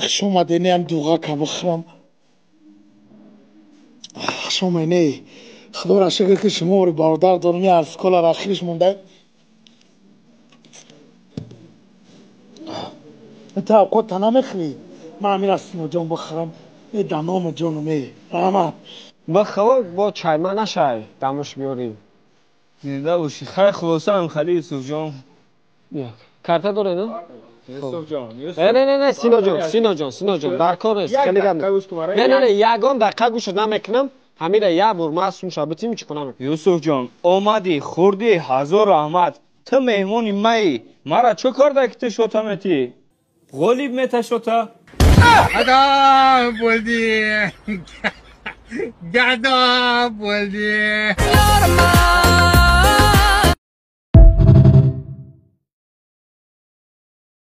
شما دینه هم دوغا که بخرم شما اینه خدا را شکر که شما رو برادر دارم یه ارسکال را اخیرش مونده توقع تا نمیخوی من امیر از سینا جان بخرم یه دنام جانمه رحمت بخواه با چای من نشای دمش بیاریم زنده باشی خیلی خلاصه هم خیلی یوسف جان کارت داره نه؟ یوسف جان نه سینا جان در کار است خیلی گرم نه یگان دقیقه گوش نمیکنم همین را یه بار معصوم شابتی می چی کنم یوسف جان آمدی خوردی هزار رحمت تو مهمونی مایی مرا چه کرده که تو شوتا میتی غلیب میته شوتا گدا بولدی گدا بولدی